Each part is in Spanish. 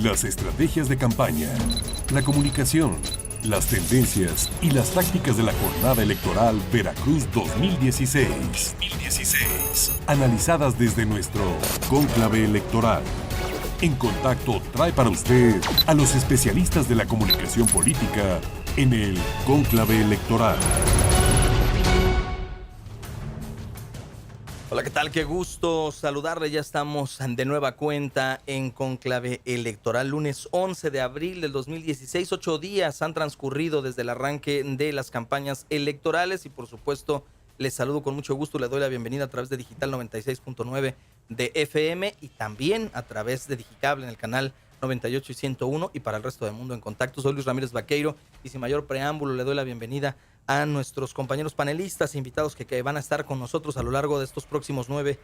las estrategias de campaña, la comunicación, las tendencias y las tácticas de la jornada electoral Veracruz 2016. Analizadas desde nuestro cónclave electoral. En Contacto trae para usted a los especialistas de la comunicación política en el cónclave electoral. Hola, ¿qué tal? Qué gusto saludarle. Ya estamos de nueva cuenta en Cónclave Electoral. Lunes 11 de abril del 2016. 8 días han transcurrido desde el arranque de las campañas electorales y por supuesto les saludo con mucho gusto. Le doy la bienvenida a través de Digital 96.9 de FM y también a través de Digicable en el canal 98 y 101 y para el resto del mundo en Contacto. Soy Luis Ramírez Vaqueiro y sin mayor preámbulo le doy la bienvenida a nuestros compañeros panelistas e invitados que van a estar con nosotros a lo largo de estos próximos nueve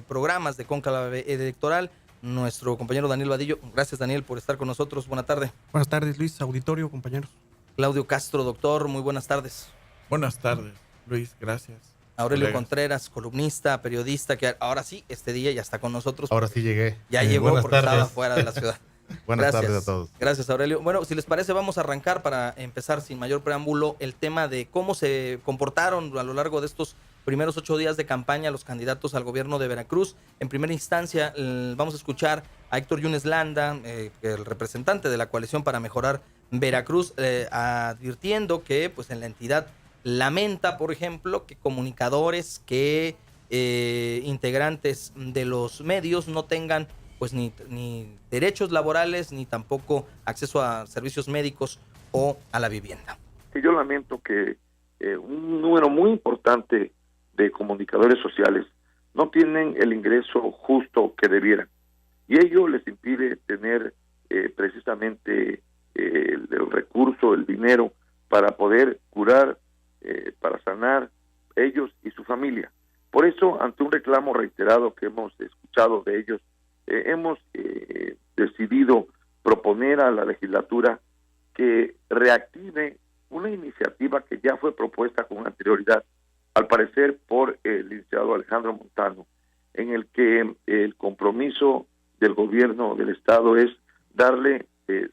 programas de Cónclave Electoral. Nuestro compañero Daniel Vadillo. Gracias, Daniel, por estar con nosotros. Buenas tardes. Buenas tardes, Luis, auditorio, compañeros. Claudio Castro, doctor. Muy buenas tardes. Buenas tardes, Luis. Gracias. Aurelio Colegas. Contreras, columnista, periodista, que ahora sí, este día ya está con nosotros. Ahora sí llegué. Ya llegó porque tardes. estaba fuera de la ciudad. Buenas tardes a todos. Gracias, Aurelio. Bueno, si les parece, vamos a arrancar para empezar sin mayor preámbulo el tema de cómo se comportaron a lo largo de estos primeros 8 días de campaña los candidatos al gobierno de Veracruz. En primera instancia, vamos a escuchar a Héctor Yunes Landa, el representante de la Coalición para Mejorar Veracruz, advirtiendo que pues en la entidad lamenta, por ejemplo, que comunicadores, que integrantes de los medios no tengan pues ni derechos laborales, ni tampoco acceso a servicios médicos o a la vivienda. Yo lamento que un número muy importante de comunicadores sociales no tienen el ingreso justo que debieran. Y ello les impide tener precisamente el recurso, el dinero para poder curar, para sanar ellos y su familia. Por eso, ante un reclamo reiterado que hemos escuchado de ellos, hemos decidido proponer a la legislatura que reactive una iniciativa que ya fue propuesta con anterioridad, al parecer por el licenciado Alejandro Montano, en el que el compromiso del gobierno del estado es darle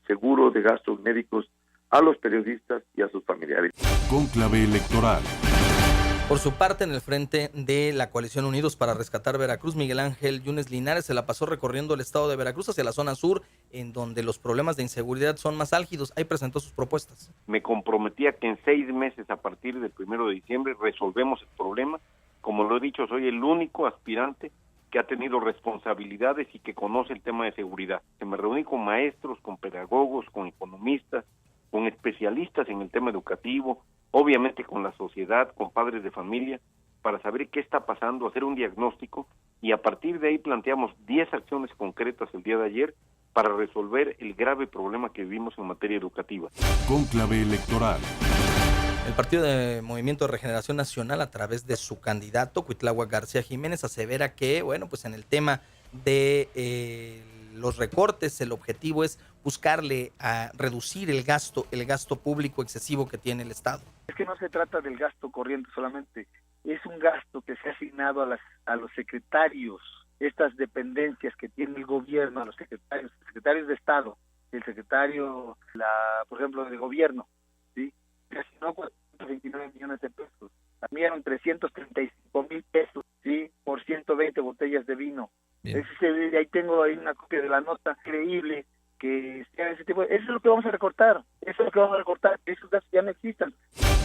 seguro de gastos médicos a los periodistas y a sus familiares. Cónclave electoral. Por su parte, en el frente de la Coalición Unidos para Rescatar Veracruz, Miguel Ángel Yunes Linares se la pasó recorriendo el estado de Veracruz hacia la zona sur, en donde los problemas de inseguridad son más álgidos. Ahí presentó sus propuestas. Me comprometía que en 6 meses, a partir del 1 de diciembre, resolvemos el problema. Como lo he dicho, soy el único aspirante que ha tenido responsabilidades y que conoce el tema de seguridad. Se me reuní con maestros, con pedagogos, con economistas, con especialistas en el tema educativo, obviamente con la sociedad, con padres de familia, para saber qué está pasando, hacer un diagnóstico y a partir de ahí planteamos 10 acciones concretas el día de ayer para resolver el grave problema que vivimos en materia educativa. Cónclave electoral. El Partido de Movimiento de Regeneración Nacional, a través de su candidato, Cuitláhuac García Jiménez, asevera que, bueno, pues en el tema de los recortes, el objetivo es buscarle a reducir el gasto público excesivo que tiene el Estado. Es que no se trata del gasto corriente solamente, es un gasto que se ha asignado a los secretarios, estas dependencias que tiene el gobierno, a los secretarios de Estado, el secretario, por ejemplo, de gobierno, ¿sí? Se asignó 429 millones de pesos, también 335,000 pesos, ¿sí? Por 120 botellas de vino. Ahí tengo una copia de la nota, increíble que sea ese tipo. Eso es lo que vamos a recortar, esos gastos ya no existen.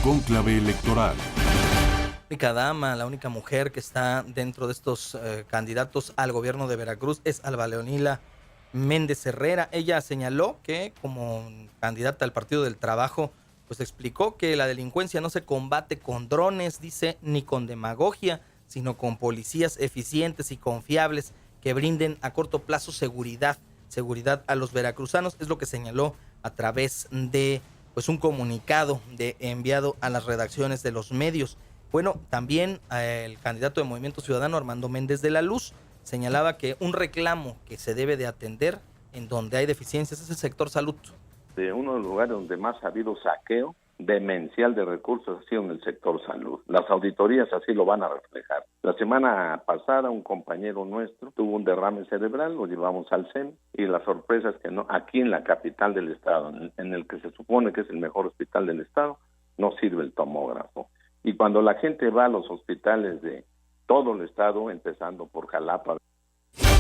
Cónclave electoral. La única dama, la única mujer que está dentro de estos candidatos al gobierno de Veracruz es Alba Leonila Méndez Herrera. Ella señaló que como candidata al Partido del Trabajo, pues explicó que la delincuencia no se combate con drones, dice, ni con demagogia, sino con policías eficientes y confiables que brinden a corto plazo seguridad a los veracruzanos. Es lo que señaló a través de pues un comunicado enviado a las redacciones de los medios. Bueno, también el candidato de Movimiento Ciudadano, Armando Méndez de la Luz, señalaba que un reclamo que se debe de atender en donde hay deficiencias es el sector salud. De uno de los lugares donde más ha habido saqueo demencial de recursos ha sido en el sector salud. Las auditorías así lo van a reflejar. La semana pasada un compañero nuestro tuvo un derrame cerebral, lo llevamos al CEM y la sorpresa es que no, aquí en la capital del estado, en el que se supone que es el mejor hospital del estado, no sirve el tomógrafo. Y cuando la gente va a los hospitales de todo el estado, empezando por Jalapa.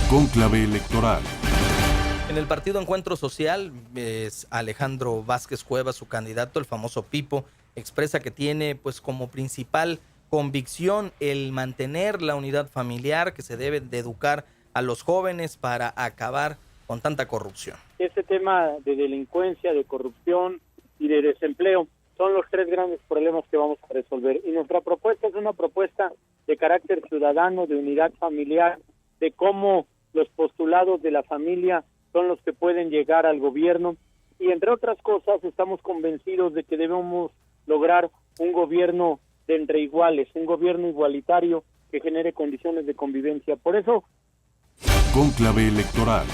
Cónclave electoral. En el partido Encuentro Social, Alejandro Vázquez Cuevas, su candidato, el famoso Pipo, expresa que tiene pues como principal convicción el mantener la unidad familiar, que se debe de educar a los jóvenes para acabar con tanta corrupción. Este tema de delincuencia, de corrupción y de desempleo son los 3 grandes problemas que vamos a resolver. Y nuestra propuesta es una propuesta de carácter ciudadano, de unidad familiar, de cómo los postulados de la familia son los que pueden llegar al gobierno. Y entre otras cosas, estamos convencidos de que debemos lograr un gobierno de entre iguales, un gobierno igualitario que genere condiciones de convivencia. Por eso... Cónclave electoral.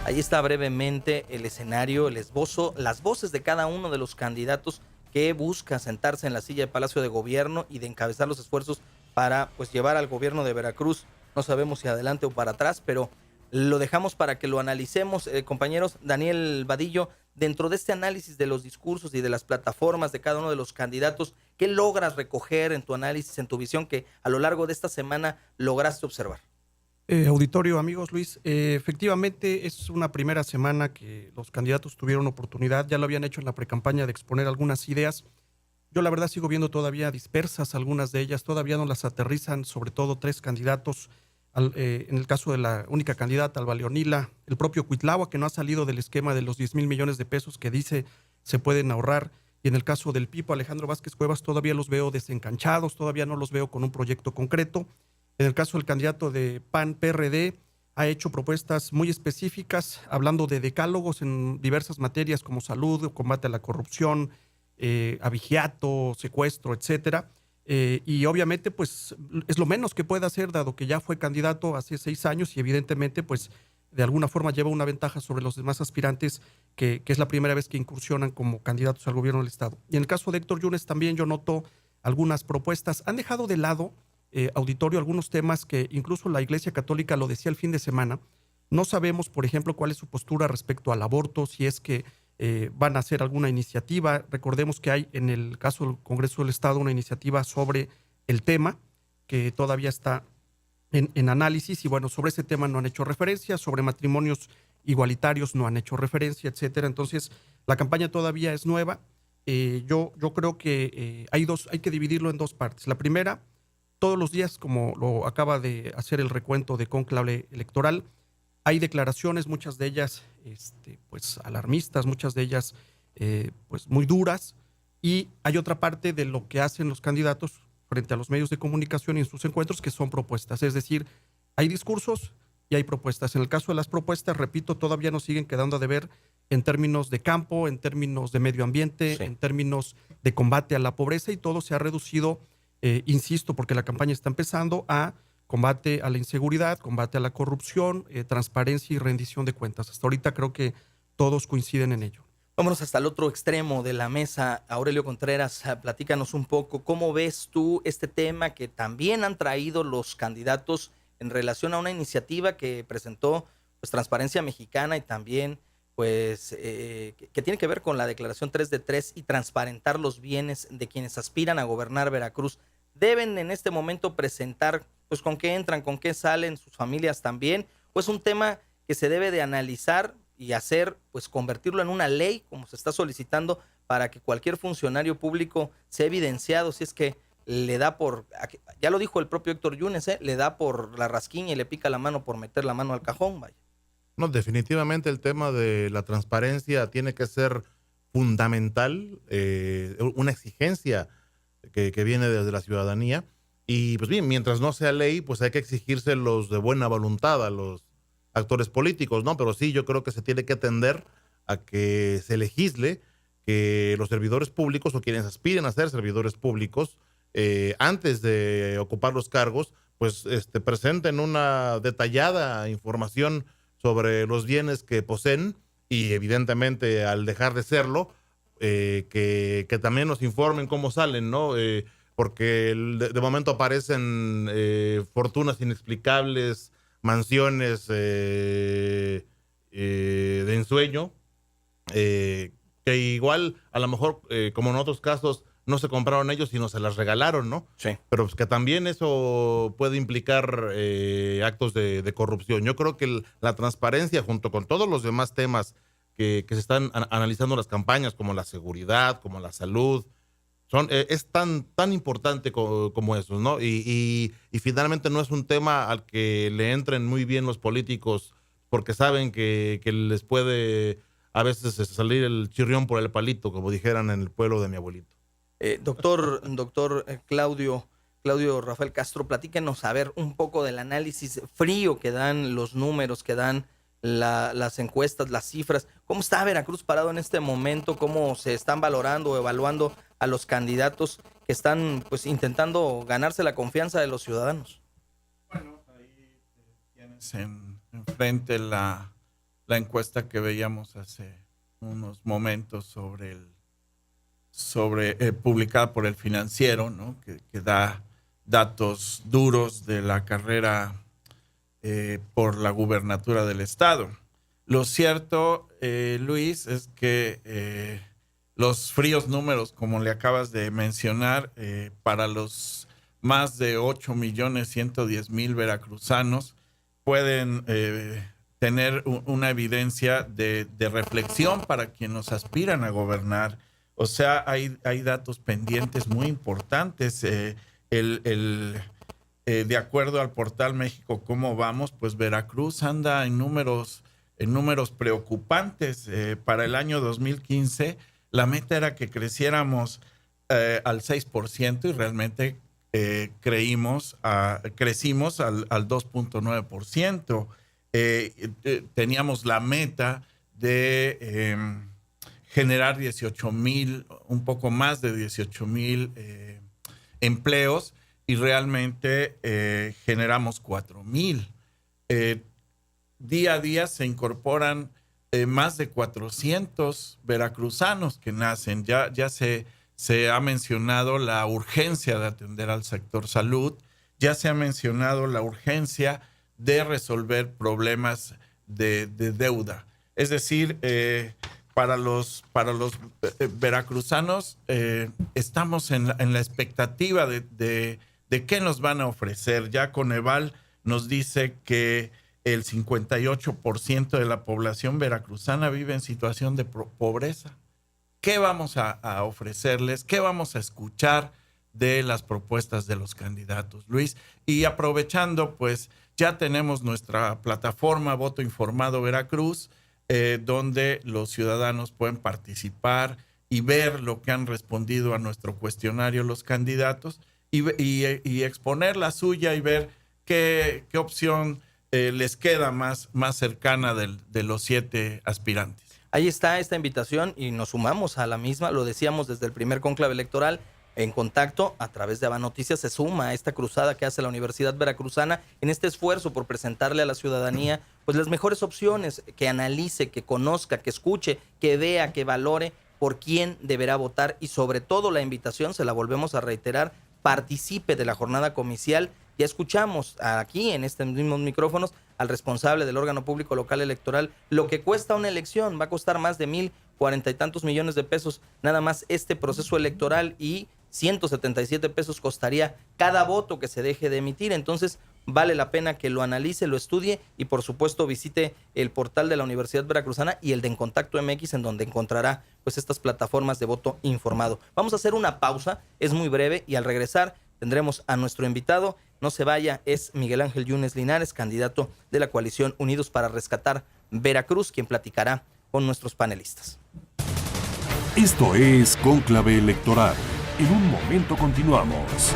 Ahí está brevemente el escenario, el esbozo, las voces de cada uno de los candidatos que busca sentarse en la silla de Palacio de Gobierno y de encabezar los esfuerzos para pues llevar al gobierno de Veracruz, no sabemos si adelante o para atrás, pero lo dejamos para que lo analicemos, compañeros. Daniel Vadillo, dentro de este análisis de los discursos y de las plataformas de cada uno de los candidatos, ¿qué logras recoger en tu análisis, en tu visión que a lo largo de esta semana lograste observar? Auditorio, amigos, Luis, efectivamente es una primera semana que los candidatos tuvieron oportunidad, ya lo habían hecho en la precampaña, de exponer algunas ideas. Yo la verdad sigo viendo todavía dispersas algunas de ellas, todavía no las aterrizan, sobre todo 3 candidatos. En el caso de la única candidata, Alba Leonila, el propio Cuitlahua, que no ha salido del esquema de los 10,000 millones de pesos que dice se pueden ahorrar, y en el caso del Pipo, Alejandro Vázquez Cuevas, todavía los veo desencanchados, todavía no los veo con un proyecto concreto. En el caso del candidato de PAN-PRD, ha hecho propuestas muy específicas, hablando de decálogos en diversas materias como salud, combate a la corrupción, abigeato, secuestro, etcétera. Y obviamente pues es lo menos que puede hacer, dado que ya fue candidato hace 6 años y evidentemente pues de alguna forma lleva una ventaja sobre los demás aspirantes que es la primera vez que incursionan como candidatos al gobierno del estado. Y en el caso de Héctor Yunes también yo noto algunas propuestas. Han dejado de lado, auditorio, algunos temas que incluso la Iglesia Católica lo decía el fin de semana. No sabemos, por ejemplo, cuál es su postura respecto al aborto, si es que van a hacer alguna iniciativa. Recordemos que hay en el caso del Congreso del Estado una iniciativa sobre el tema que todavía está en análisis y bueno, sobre ese tema no han hecho referencia, sobre matrimonios igualitarios no han hecho referencia, etcétera. Entonces, la campaña todavía es nueva. Yo creo que hay que dividirlo en 2 partes. La primera, todos los días, como lo acaba de hacer el recuento de Cónclave Electoral, hay declaraciones, muchas de ellas pues alarmistas, muchas de ellas pues muy duras, y hay otra parte de lo que hacen los candidatos frente a los medios de comunicación y en sus encuentros, que son propuestas. Es decir, hay discursos y hay propuestas. En el caso de las propuestas, repito, todavía nos siguen quedando a deber en términos de campo, en términos de medio ambiente, sí, en términos de combate a la pobreza, y todo se ha reducido, insisto, porque la campaña está empezando, a combate a la inseguridad, combate a la corrupción, transparencia y rendición de cuentas. Hasta ahorita creo que todos coinciden en ello. Vámonos hasta el otro extremo de la mesa. Aurelio Contreras, platícanos un poco, ¿cómo ves tú este tema que también han traído los candidatos en relación a una iniciativa que presentó pues Transparencia Mexicana y también pues que tiene que ver con la declaración 3 de 3 y transparentar los bienes de quienes aspiran a gobernar Veracruz? ¿Deben en este momento presentar pues con qué entran, con qué salen, sus familias también? ¿O es un tema que se debe de analizar y hacer, pues convertirlo en una ley, como se está solicitando, para que cualquier funcionario público sea evidenciado si es que le da por, ya lo dijo el propio Héctor Yunes, le da por la rasquiña y le pica la mano por meter la mano al cajón, vaya? No, definitivamente el tema de la transparencia tiene que ser fundamental, una exigencia que viene desde la ciudadanía. Y pues bien, mientras no sea ley, pues hay que exigírselos de buena voluntad a los actores políticos, ¿no? Pero sí, yo creo que se tiene que atender a que se legisle que los servidores públicos o quienes aspiren a ser servidores públicos, antes de ocupar los cargos, pues presenten una detallada información sobre los bienes que poseen, y evidentemente al dejar de serlo, que también nos informen cómo salen, ¿no? Porque de momento aparecen fortunas inexplicables, mansiones de ensueño, que igual a lo mejor, como en otros casos, no se compraron ellos, sino se las regalaron, ¿no? Sí. Pero pues que también eso puede implicar actos de corrupción. Yo creo que la transparencia, junto con todos los demás temas que se están analizando en las campañas, como la seguridad, como la salud, es tan importante como eso, ¿no? Y finalmente no es un tema al que le entren muy bien los políticos, porque saben que les puede a veces salir el chirrión por el palito, como dijeran en el pueblo de mi abuelito. Doctor Claudio Rafael Castro, platíquenos a ver un poco del análisis frío que dan los números, que dan las encuestas, las cifras. ¿Cómo está Veracruz parado en este momento? ¿Cómo se están valorando o evaluando a los candidatos que están pues intentando ganarse la confianza de los ciudadanos? Bueno, ahí tienes enfrente la encuesta que veíamos hace unos momentos publicada por El Financiero, ¿no? que da datos duros de la carrera por la gubernatura del estado. Lo cierto, Luis, es que los fríos números, como le acabas de mencionar, para los más de 8.110.000 veracruzanos pueden tener una evidencia de reflexión para quienes aspiran a gobernar. O sea, hay datos pendientes muy importantes. De acuerdo al portal México Cómo Vamos, pues Veracruz anda en números preocupantes. Para el año 2015, la meta era que creciéramos al 6% y realmente crecimos al 2.9%. Teníamos la meta de generar 18,000, un poco más de 18,000 empleos, y realmente generamos 4,000. Día a día se incorporan más de 400 veracruzanos que nacen. Ya se ha mencionado la urgencia de atender al sector salud, ya se ha mencionado la urgencia de resolver problemas de deuda. Es decir, para los veracruzanos estamos en la expectativa de qué nos van a ofrecer. Ya Coneval nos dice que el 58% de la población veracruzana vive en situación de pobreza. ¿Qué vamos a ofrecerles? ¿Qué vamos a escuchar de las propuestas de los candidatos, Luis? Y aprovechando, pues ya tenemos nuestra plataforma Voto Informado Veracruz, donde los ciudadanos pueden participar y ver lo que han respondido a nuestro cuestionario los candidatos y exponer la suya y ver qué opción les queda más cercana de los 7 aspirantes. Ahí está esta invitación y nos sumamos a la misma. Lo decíamos desde el primer cónclave electoral. En Contacto, a través de Aba Noticias, se suma a esta cruzada que hace la Universidad Veracruzana en este esfuerzo por presentarle a la ciudadanía pues las mejores opciones, que analice, que conozca, que escuche, que vea, que valore por quién deberá votar, y sobre todo la invitación, se la volvemos a reiterar, participe de la jornada comicial. Ya escuchamos aquí en estos mismos micrófonos al responsable del órgano público local electoral. Lo que cuesta una elección va a costar más de 1,040 y tantos millones de pesos nada más este proceso electoral, y 177 pesos costaría cada voto que se deje de emitir. Entonces vale la pena que lo analice, lo estudie y por supuesto visite el portal de la Universidad Veracruzana y el de En Contacto MX, en donde encontrará pues estas plataformas de voto informado. Vamos a hacer una pausa, es muy breve, y al regresar tendremos a nuestro invitado. No se vaya, es Miguel Ángel Yunes Linares, candidato de la coalición Unidos para Rescatar Veracruz, quien platicará con nuestros panelistas. Esto es Cónclave Electoral. En un momento continuamos.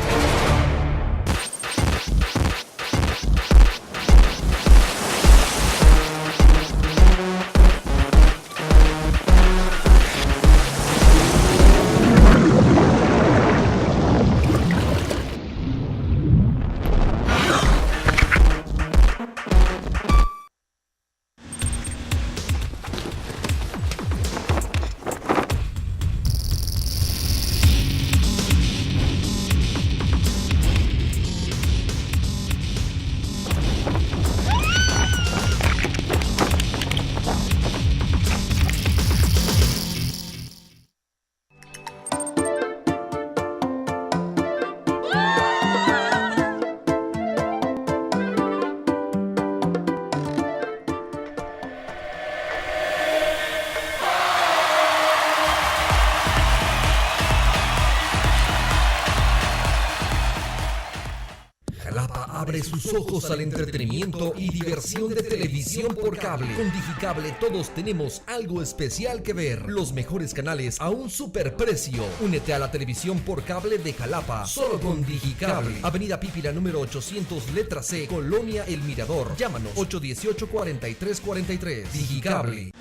tus ojos al entretenimiento y diversión de televisión por cable. Con Digicable todos tenemos algo especial que ver. Los mejores canales a un superprecio. Únete a la televisión por cable de Jalapa, solo con Digicable. Avenida Pípila número 800, letra C, Colonia El Mirador. Llámanos 818-4343. Digicable.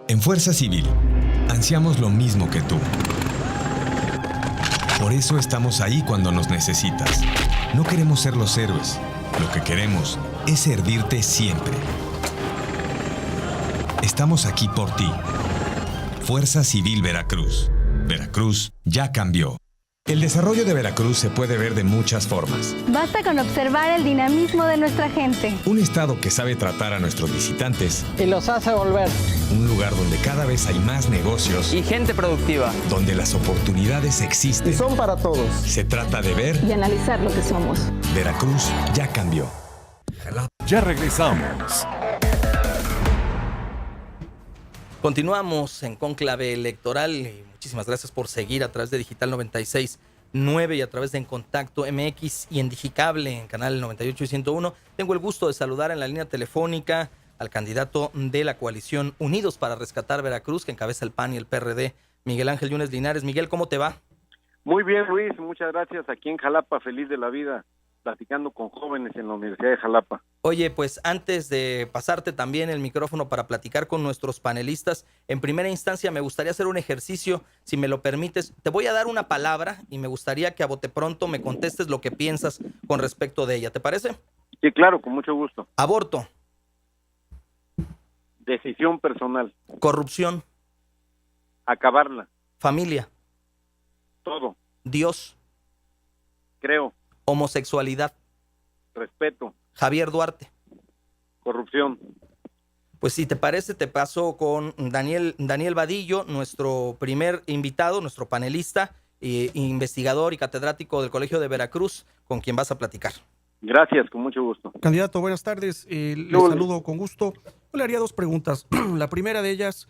En Fuerza Civil, ansiamos lo mismo que tú. Por eso estamos ahí cuando nos necesitas. No queremos ser los héroes. Lo que queremos es servirte siempre. Estamos aquí por ti. Fuerza Civil Veracruz. Veracruz ya cambió. El desarrollo de Veracruz se puede ver de muchas formas. Basta con observar el dinamismo de nuestra gente. Un estado que sabe tratar a nuestros visitantes. Y los hace volver. Un lugar donde cada vez hay más negocios. Y gente productiva. Donde las oportunidades existen. Y son para todos. Se trata de ver y analizar lo que somos. Veracruz ya cambió. Ya regresamos. Continuamos en Cónclave Electoral y muchísimas gracias por seguir a través de Digital 96.9 y a través de En Contacto MX y en Digicable, en canal 98 y 101. Tengo el gusto de saludar en la línea telefónica al candidato de la coalición Unidos para Rescatar Veracruz, que encabeza el PAN y el PRD, Miguel Ángel Yunes Linares. Miguel, ¿cómo te va? Muy bien, Luis, muchas gracias. Aquí en Jalapa, feliz de la vida, platicando con jóvenes en la Universidad de Jalapa. Oye, pues antes de pasarte también el micrófono para platicar con nuestros panelistas, en primera instancia me gustaría hacer un ejercicio, si me lo permites. Te voy a dar una palabra y me gustaría que a bote pronto me contestes lo que piensas con respecto de ella. ¿Te parece? Sí, claro, con mucho gusto. Aborto. Decisión personal. Corrupción. Acabarla. Familia. Todo. Dios. Creo. Homosexualidad. Respeto. Javier Duarte. Corrupción. Pues si te parece, te paso con Daniel Vadillo, nuestro primer invitado, nuestro panelista, investigador y catedrático del Colegio de Veracruz, con quien vas a platicar. Gracias, con mucho gusto. Candidato, buenas tardes. Le saludo con gusto. Yo le haría dos preguntas. La primera de ellas,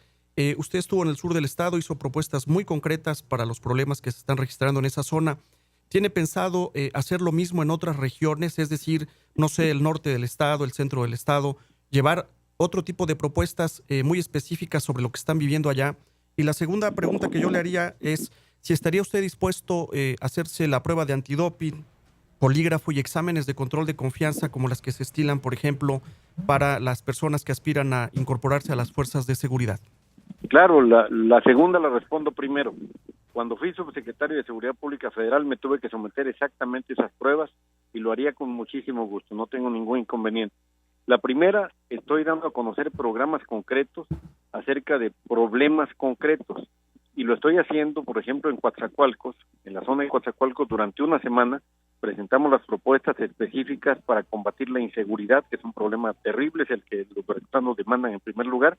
usted estuvo en el sur del estado, hizo propuestas muy concretas para los problemas que se están registrando en esa zona. ¿Tiene pensado hacer lo mismo en otras regiones? Es decir, no sé, el norte del estado, el centro del estado, llevar otro tipo de propuestas muy específicas sobre lo que están viviendo allá. Y la segunda pregunta que yo le haría es si estaría usted dispuesto a hacerse la prueba de antidoping, polígrafo y exámenes de control de confianza como las que se estilan, por ejemplo, para las personas que aspiran a incorporarse a las fuerzas de seguridad. Claro, la segunda la respondo primero. Cuando fui subsecretario de Seguridad Pública Federal me tuve que someter exactamente esas pruebas y lo haría con muchísimo gusto, no tengo ningún inconveniente. La primera, estoy dando a conocer programas concretos acerca de problemas concretos y lo estoy haciendo, por ejemplo, en Coatzacoalcos, en la zona de Coatzacoalcos, durante una semana presentamos las propuestas específicas para combatir la inseguridad, que es un problema terrible, es el que los veracruzanos demandan en primer lugar,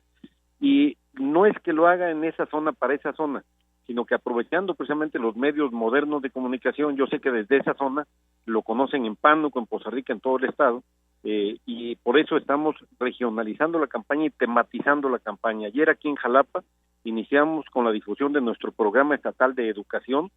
y no es que lo haga en esa zona para esa zona, sino que aprovechando precisamente los medios modernos de comunicación, yo sé que desde esa zona lo conocen en Pánuco, en Poza Rica, en todo el estado, y por eso estamos regionalizando la campaña y tematizando la campaña. Ayer aquí en Jalapa iniciamos con la difusión de nuestro programa estatal de educación.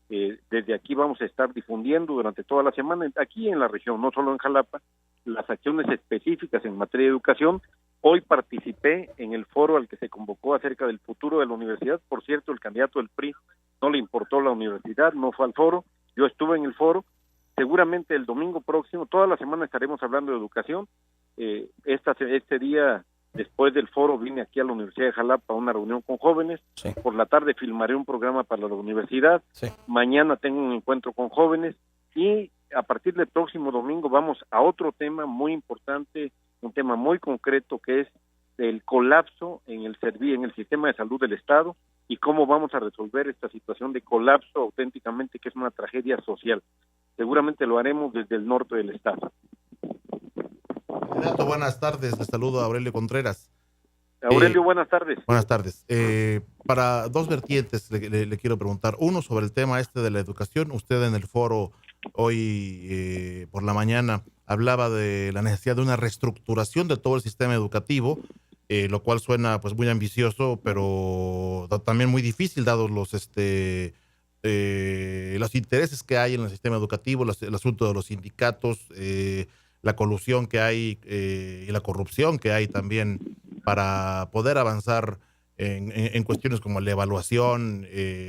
Desde aquí vamos a estar difundiendo durante toda la semana, aquí en la región, no solo en Jalapa, las acciones específicas en materia de educación. Hoy participé en el foro al que se convocó acerca del futuro de la universidad. Por cierto, el candidato del PRI no le importó la universidad, no fue al foro. Yo estuve en el foro. Seguramente el domingo próximo, toda la semana estaremos hablando de educación. Este día, después del foro, vine aquí a la Universidad de Jalapa a una reunión con jóvenes. Sí. Por la tarde filmaré un programa para la universidad. Sí. Mañana tengo un encuentro con jóvenes. Y a partir del próximo domingo vamos a otro tema muy importante, un tema muy concreto, que es el colapso en el sistema de salud del Estado y cómo vamos a resolver esta situación de colapso auténticamente, que es una tragedia social. Seguramente lo haremos desde el norte del Estado. Candidato, buenas tardes. Les saludo a Aurelio Contreras. Aurelio, buenas tardes. Buenas tardes. Para dos vertientes le quiero preguntar. Uno, sobre el tema de la educación. Usted en el foro hoy por la mañana hablaba de la necesidad de una reestructuración de todo el sistema educativo, lo cual suena pues muy ambicioso, pero también muy difícil dados los intereses que hay en el sistema educativo, el asunto de los sindicatos, la colusión que hay y la corrupción que hay también para poder avanzar en cuestiones como la evaluación,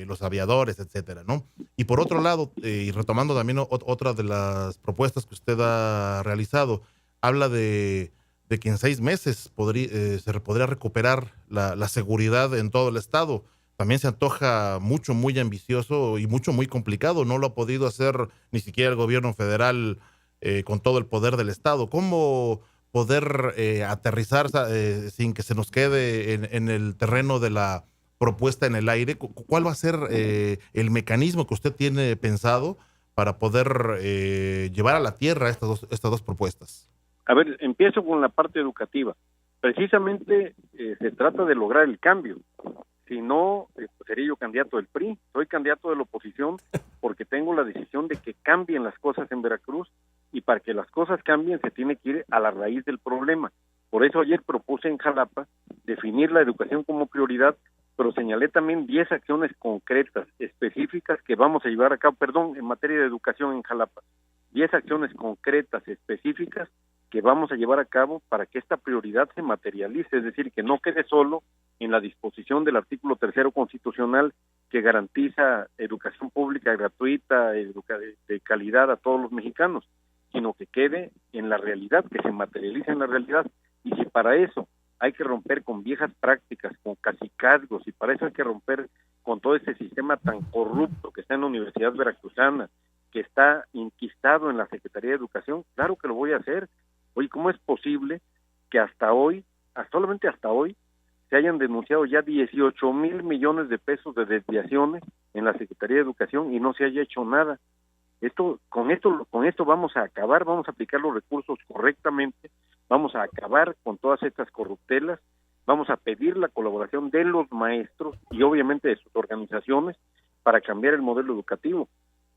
los aviadores, etcétera, ¿no? Y por otro lado, y retomando también otra de las propuestas que usted ha realizado, habla de que en 6 meses se podría recuperar la seguridad en todo el estado. También se antoja mucho, muy ambicioso y muy complicado. No lo ha podido hacer ni siquiera el gobierno federal con todo el poder del estado. ¿Cómo poder aterrizar sin que se nos quede en el terreno de la propuesta en el aire? ¿Cuál va a ser el mecanismo que usted tiene pensado para poder llevar a la tierra estas dos propuestas? A ver, empiezo con la parte educativa. Precisamente se trata de lograr el cambio. Si no, sería yo candidato del PRI. Soy candidato de la oposición porque tengo la decisión de que cambien las cosas en Veracruz, y para que las cosas cambien se tiene que ir a la raíz del problema. Por eso ayer propuse en Jalapa definir la educación como prioridad, pero señalé también 10 acciones concretas, específicas que vamos a llevar a cabo, en materia de educación en Jalapa. 10 acciones concretas, específicas que vamos a llevar a cabo para que esta prioridad se materialice, es decir, que no quede solo en la disposición del artículo 3 constitucional que garantiza educación pública gratuita, de calidad a todos los mexicanos, sino que quede en la realidad, que se materialice en la realidad. Y si para eso hay que romper con viejas prácticas, con cacicazgos, y para eso hay que romper con todo ese sistema tan corrupto que está en la Universidad Veracruzana, que está inquistado en la Secretaría de Educación, claro que lo voy a hacer. Oye, ¿cómo es posible que solamente hasta hoy, se hayan denunciado ya 18,000 millones de pesos de desviaciones en la Secretaría de Educación y no se haya hecho nada? Con esto vamos a acabar, vamos a aplicar los recursos correctamente, vamos a acabar con todas estas corruptelas, vamos a pedir la colaboración de los maestros y obviamente de sus organizaciones para cambiar el modelo educativo.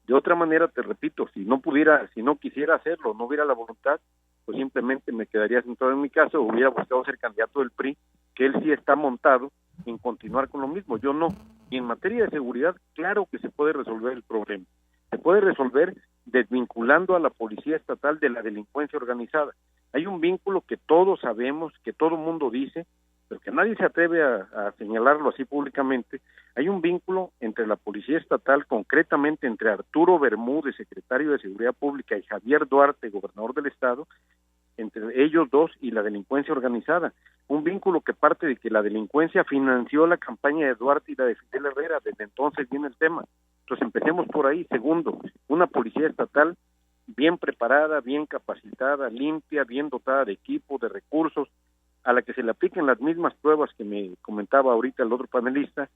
De otra manera, te repito, si no quisiera hacerlo, no hubiera la voluntad, pues simplemente me quedaría sentado en mi casa o hubiera buscado ser candidato del PRI, que él sí está montado en continuar con lo mismo, yo no. Y en materia de seguridad, claro que se puede resolver el problema. Se puede resolver desvinculando a la policía estatal de la delincuencia organizada. Hay un vínculo que todos sabemos, que todo el mundo dice, pero que nadie se atreve a señalarlo así públicamente. Hay un vínculo entre la policía estatal, concretamente entre Arturo Bermúdez, secretario de Seguridad Pública, y Javier Duarte, gobernador del estado, entre ellos dos y la delincuencia organizada. Un vínculo que parte de que la delincuencia financió la campaña de Duarte y la de Fidel Herrera. Desde entonces viene el tema. Entonces empecemos por ahí. Segundo, una policía estatal bien preparada, bien capacitada, limpia, bien dotada de equipo, de recursos, a la que se le apliquen las mismas pruebas que me comentaba ahorita el otro panelista.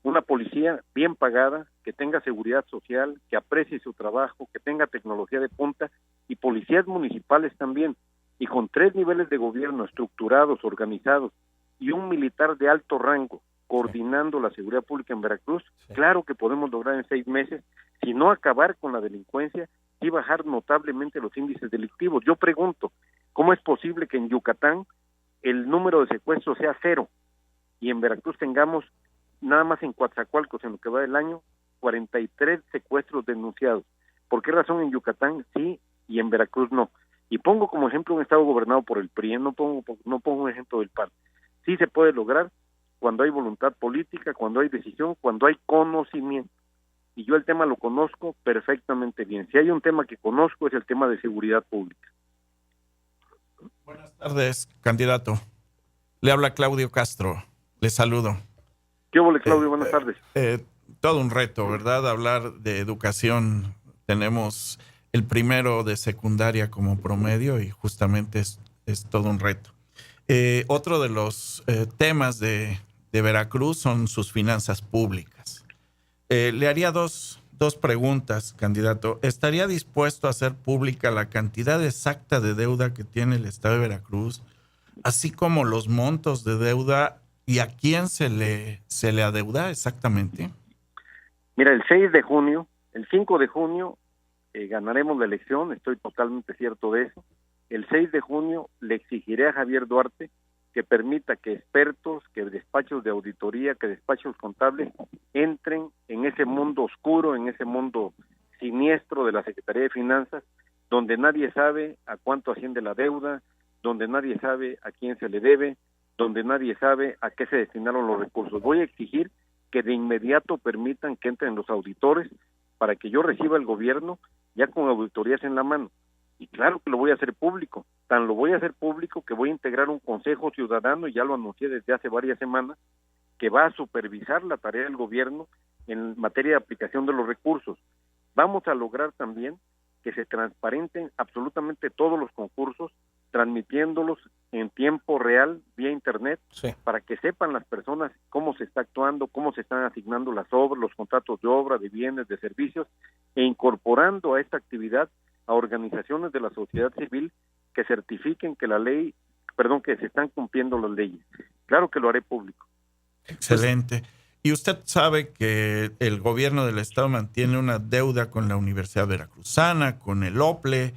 Una policía bien pagada, que tenga seguridad social, que aprecie su trabajo, que tenga tecnología de punta, y policías municipales también, y con 3 niveles de gobierno estructurados, organizados, y un militar de alto rango coordinando la seguridad pública en Veracruz. Sí. Claro que podemos lograr en 6 meses, si no acabar con la delincuencia y bajar notablemente los índices delictivos. Yo pregunto, ¿cómo es posible que en Yucatán el número de secuestros sea 0 y en Veracruz tengamos nada más en Coatzacoalcos, en lo que va del año, 43 secuestros denunciados? ¿Por qué razón en Yucatán sí y en Veracruz no? Y pongo como ejemplo un estado gobernado por el PRI, no pongo un ejemplo del PAN. Sí se puede lograr cuando hay voluntad política, cuando hay decisión, cuando hay conocimiento. Y yo el tema lo conozco perfectamente bien. Si hay un tema que conozco es el tema de seguridad pública. Buenas tardes, candidato. Le habla Claudio Castro. Le saludo. ¿Qué hubo, Claudio? Buenas tardes. Todo un reto, ¿verdad? Hablar de educación. Tenemos el primero de secundaria como promedio y justamente es todo un reto. Otro de los temas de Veracruz son sus finanzas públicas. Le haría dos preguntas, candidato. ¿Estaría dispuesto a hacer pública la cantidad exacta de deuda que tiene el estado de Veracruz? así como los montos de deuda y a quién se le adeuda exactamente. Mira, el 6 de junio, el 5 de junio ganaremos la elección, estoy totalmente cierto de eso. El 6 de junio le exigiré a Javier Duarte que permita que expertos, que despachos de auditoría, que despachos contables entren en ese mundo oscuro, en ese mundo siniestro de la Secretaría de Finanzas, donde nadie sabe a cuánto asciende la deuda, donde nadie sabe a quién se le debe, donde nadie sabe a qué se destinaron los recursos. Voy a exigir que de inmediato permitan que entren los auditores para que yo reciba el gobierno ya con auditorías en la mano. Y claro que lo voy a hacer público, tan lo voy a hacer público que voy a integrar un consejo ciudadano, y ya lo anuncié desde hace varias semanas, que va a supervisar la tarea del gobierno en materia de aplicación de los recursos. Vamos a lograr también que se transparenten absolutamente todos los concursos, transmitiéndolos en tiempo real vía internet, para que sepan las personas cómo se está actuando, cómo se están asignando las obras, los contratos de obra, de bienes, de servicios, e incorporando a esta actividad a organizaciones de la sociedad civil que certifiquen que que se están cumpliendo las leyes. Claro que lo haré público. Excelente. Y usted sabe que el gobierno del estado mantiene una deuda con la Universidad Veracruzana, con el OPLE,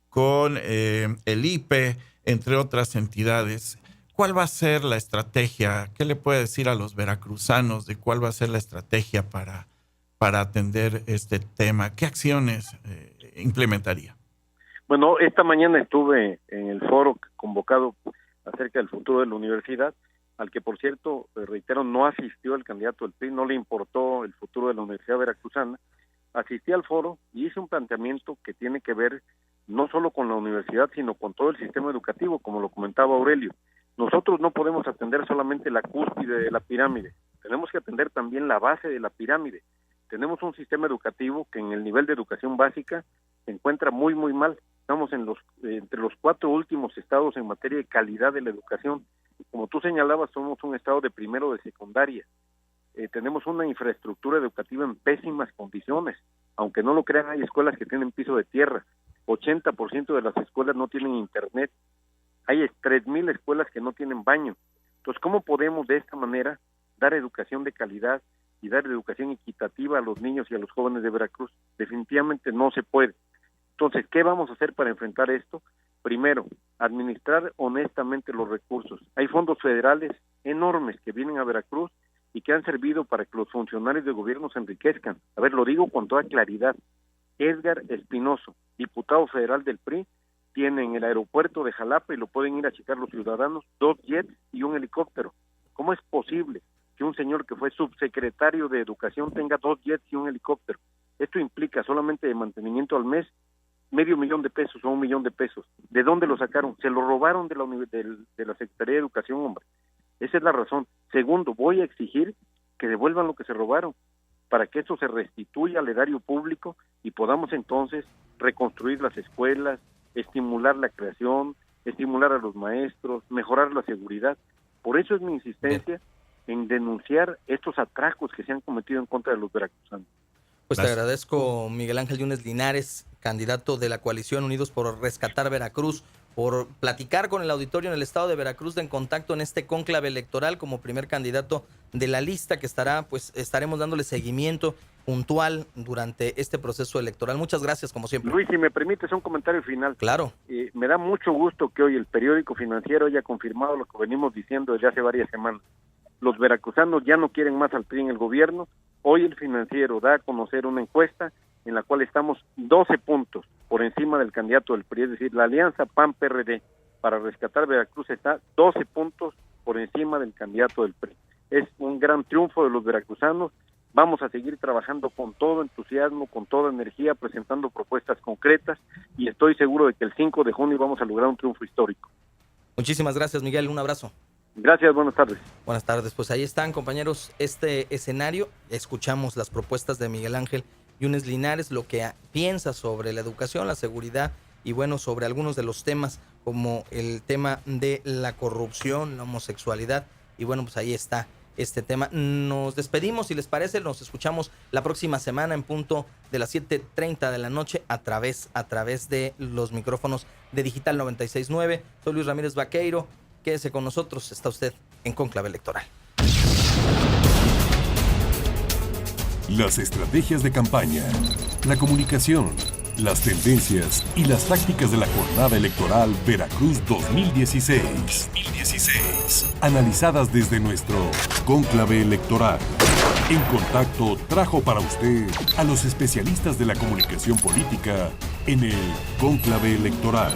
con el IPE, entre otras entidades. ¿Cuál va a ser la estrategia? ¿Qué le puede decir a los veracruzanos de cuál va a ser la estrategia para atender este tema? ¿Qué acciones implementaría? Bueno, esta mañana estuve en el foro convocado acerca del futuro de la universidad, al que, por cierto, reitero, no asistió el candidato del PRI, no le importó el futuro de la Universidad Veracruzana. Asistí al foro y hice un planteamiento que tiene que ver no solo con la universidad, sino con todo el sistema educativo, como lo comentaba Aurelio. Nosotros no podemos atender solamente la cúspide de la pirámide, tenemos que atender también la base de la pirámide. Tenemos un sistema educativo que en el nivel de educación básica se encuentra muy, muy mal. Estamos entre los 4 últimos estados en materia de calidad de la educación. Como tú señalabas, somos un estado de primero de secundaria. Tenemos una infraestructura educativa en pésimas condiciones. Aunque no lo crean, hay escuelas que tienen piso de tierra. 80% de las escuelas no tienen internet. Hay 3,000 escuelas que no tienen baño. Entonces, ¿cómo podemos de esta manera dar educación de calidad y dar educación equitativa a los niños y a los jóvenes de Veracruz? Definitivamente no se puede. Entonces, ¿qué vamos a hacer para enfrentar esto? Primero, administrar honestamente los recursos. Hay fondos federales enormes que vienen a Veracruz y que han servido para que los funcionarios de gobierno se enriquezcan. A ver, lo digo con toda claridad. Edgar Espinoso, diputado federal del PRI, tiene en el aeropuerto de Jalapa, y lo pueden ir a checar los ciudadanos, 2 jets y un helicóptero. ¿Cómo es posible que un señor que fue subsecretario de Educación tenga 2 jets y un helicóptero? Esto implica solamente de mantenimiento al mes $500,000 o $1,000,000. ¿De dónde lo sacaron? Se lo robaron de la Secretaría de Educación, hombre. Esa es la razón. Segundo, voy a exigir que devuelvan lo que se robaron, para que eso se restituya al erario público y podamos entonces reconstruir las escuelas, estimular la creación, estimular a los maestros, mejorar la seguridad. Por eso es mi insistencia en denunciar estos atracos que se han cometido en contra de los veracruzanos. Pues te agradezco, Miguel Ángel Yunes Linares, candidato de la coalición Unidos por Rescatar Veracruz, por platicar con el auditorio en el estado de Veracruz, en contacto en este cónclave electoral como primer candidato de la lista que estaremos dándole seguimiento puntual durante este proceso electoral. Muchas gracias, como siempre. Luis, si me permites un comentario final. Claro. Me da mucho gusto que hoy el periódico Financiero haya confirmado lo que venimos diciendo desde hace varias semanas. Los veracruzanos ya no quieren más al PRI en el gobierno. Hoy el Financiero da a conocer una encuesta en la cual estamos 12 puntos por encima del candidato del PRI, es decir, la alianza PAN-PRD para rescatar Veracruz está 12 puntos por encima del candidato del PRI. Es un gran triunfo de los veracruzanos. Vamos a seguir trabajando con todo entusiasmo, con toda energía, presentando propuestas concretas, y estoy seguro de que el 5 de junio vamos a lograr un triunfo histórico. Muchísimas gracias, Miguel. Un abrazo. Gracias, buenas tardes. Buenas tardes. Pues ahí están, compañeros, este escenario. Escuchamos las propuestas de Miguel Ángel Yunes Linares, lo que piensa sobre la educación, la seguridad y bueno, sobre algunos de los temas como el tema de la corrupción, la homosexualidad, y bueno, pues ahí está este tema. Nos despedimos, si les parece, nos escuchamos la próxima semana en punto de las 7:30 de la noche a través de los micrófonos de Digital 96.9. Soy Luis Ramírez Vaqueiro. Quédese con nosotros, está usted en Cónclave Electoral. Las estrategias de campaña, la comunicación, las tendencias y las tácticas de la jornada electoral Veracruz 2016. Analizadas desde nuestro Cónclave Electoral. En Contacto trajo para usted a los especialistas de la comunicación política en el Cónclave Electoral.